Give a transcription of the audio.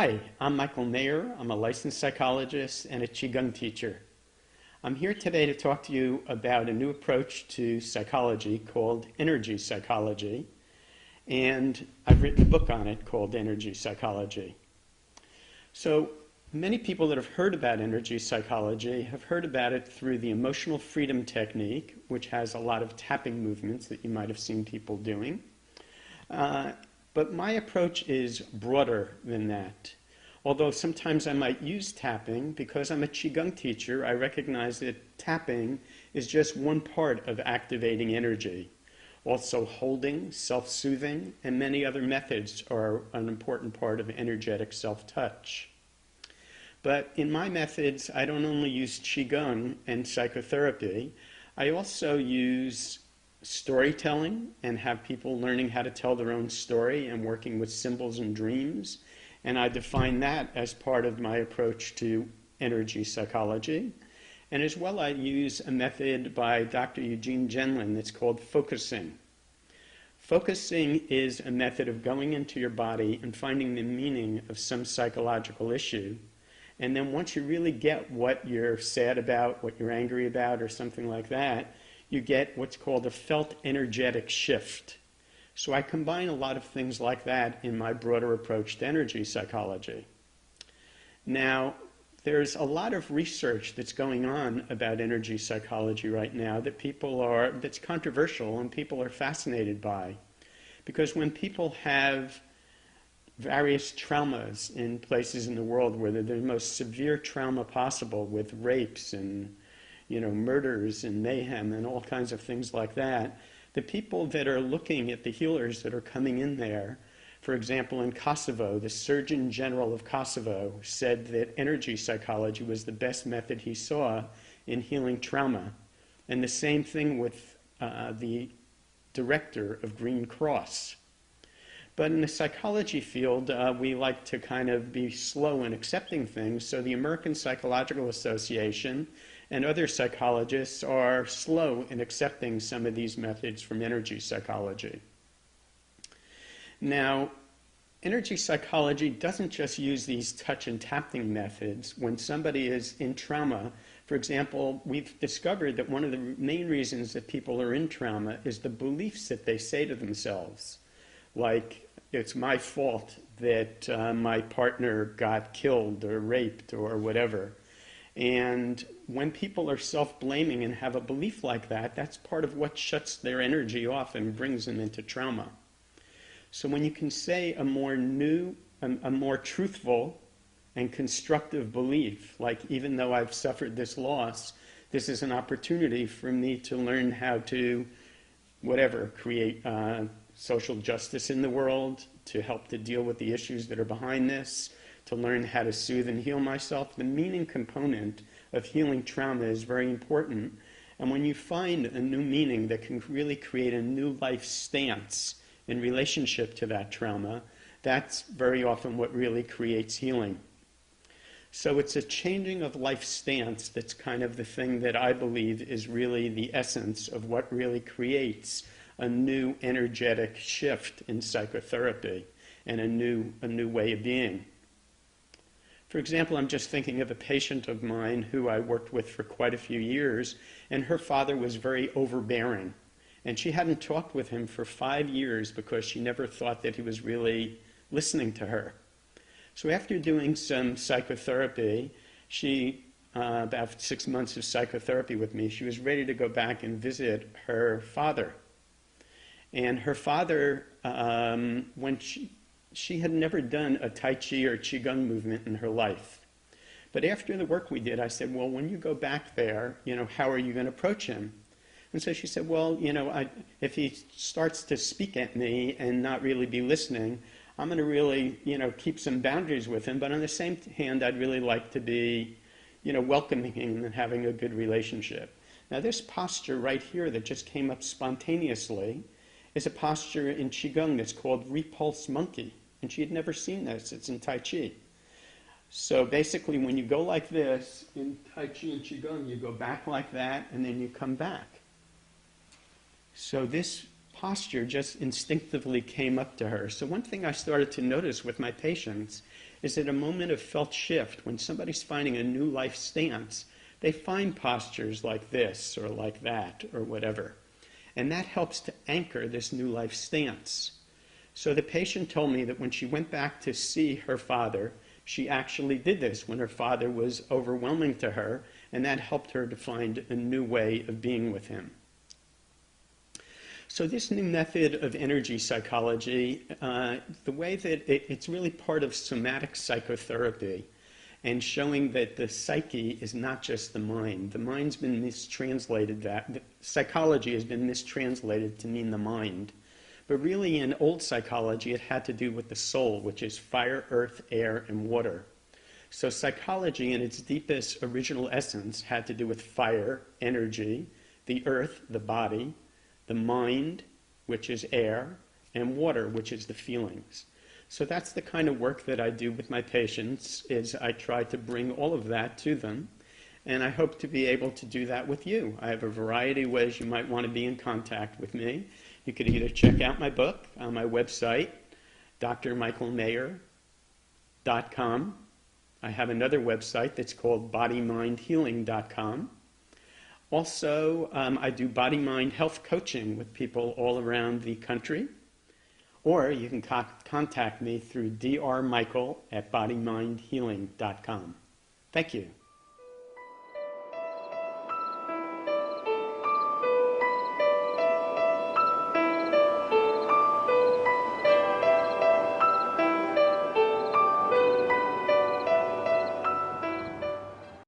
Hi, I'm Michael Mayer. I'm a licensed psychologist and a Qigong teacher. I'm here today to talk to you about a new approach to psychology called energy psychology, and I've written a book on it called Energy Psychology. So many people that have heard about energy psychology have heard about it through the emotional freedom technique, which has a lot of tapping movements that you might have seen people doing. But my approach is broader than that. Although sometimes I might use tapping, because I'm a Qigong teacher, I recognize that tapping is just one part of activating energy. Also holding, self-soothing, and many other methods are an important part of energetic self-touch. But in my methods, I don't only use Qigong and psychotherapy, I also use storytelling and have people learning how to tell their own story and working with symbols and dreams. And I define that as part of my approach to energy psychology. And as well, I use a method by Dr. Eugene Genlin that's called focusing. Focusing is a method of going into your body and finding the meaning of some psychological issue. And then once you really get what you're sad about, what you're angry about, or something like that, you get what's called a felt energetic shift. So I combine a lot of things like that in my broader approach to energy psychology. Now, there's a lot of research that's going on about energy psychology right now that's controversial and people are fascinated by. Because when people have various traumas in places in the world where they're the most severe trauma possible, with rapes and murders and mayhem and all kinds of things like that, the people that are looking at the healers that are coming in there, for example, in Kosovo, the Surgeon General of Kosovo said that energy psychology was the best method he saw in healing trauma. And the same thing with the director of Green Cross. But in the psychology field, we like to kind of be slow in accepting things, so the American Psychological Association and other psychologists are slow in accepting some of these methods from energy psychology. Now, energy psychology doesn't just use these touch and tapping methods. When somebody is in trauma, for example, we've discovered that one of the main reasons that people are in trauma is the beliefs that they say to themselves. Like, it's my fault that my partner got killed or raped or whatever. And when people are self-blaming and have a belief like that, that's part of what shuts their energy off and brings them into trauma. So when you can say a more truthful and constructive belief, like, even though I've suffered this loss, this is an opportunity for me to learn how to, create social justice in the world, to help to deal with the issues that are behind this, to learn how to soothe and heal myself. The meaning component of healing trauma is very important. And when you find a new meaning that can really create a new life stance in relationship to that trauma, that's very often what really creates healing. So it's a changing of life stance that's kind of the thing that I believe is really the essence of what really creates a new energetic shift in psychotherapy and a new way of being. For example, I'm just thinking of a patient of mine who I worked with for quite a few years, and her father was very overbearing. And she hadn't talked with him for 5 years because she never thought that he was really listening to her. So after doing some psychotherapy, about 6 months of psychotherapy with me, she was ready to go back and visit her father. And her father, when she had never done a Tai Chi or Qigong movement in her life. But after the work we did, I said, well, when you go back there, how are you going to approach him? And so she said, well, if he starts to speak at me and not really be listening, I'm going to really, keep some boundaries with him. But on the same hand, I'd really like to be, welcoming him and having a good relationship. Now, this posture right here that just came up spontaneously is a posture in Qigong that's called repulse monkey. And she had never seen this. It's in Tai Chi. So basically, when you go like this, in Tai Chi and Qigong, you go back like that, and then you come back. So this posture just instinctively came up to her. So one thing I started to notice with my patients is at a moment of felt shift, when somebody's finding a new life stance, they find postures like this or like that or whatever. And that helps to anchor this new life stance. So the patient told me that when she went back to see her father, she actually did this when her father was overwhelming to her, and that helped her to find a new way of being with him. So this new method of energy psychology, the way that it's really part of somatic psychotherapy, and showing that the psyche is not just the mind. The mind's been mistranslated, psychology has been mistranslated to mean the mind. But really in old psychology, it had to do with the soul, which is fire, earth, air, and water. So psychology in its deepest original essence had to do with fire, energy, the earth, the body, the mind, which is air, and water, which is the feelings. So that's the kind of work that I do with my patients, is I try to bring all of that to them, and I hope to be able to do that with you. I have a variety of ways you might want to be in contact with me. You could either check out my book on my website, drmichaelmayer.com. I have another website that's called bodymindhealing.com. Also, I do body-mind health coaching with people all around the country. Or you can contact me through drmichael@bodymindhealing.com. Thank you.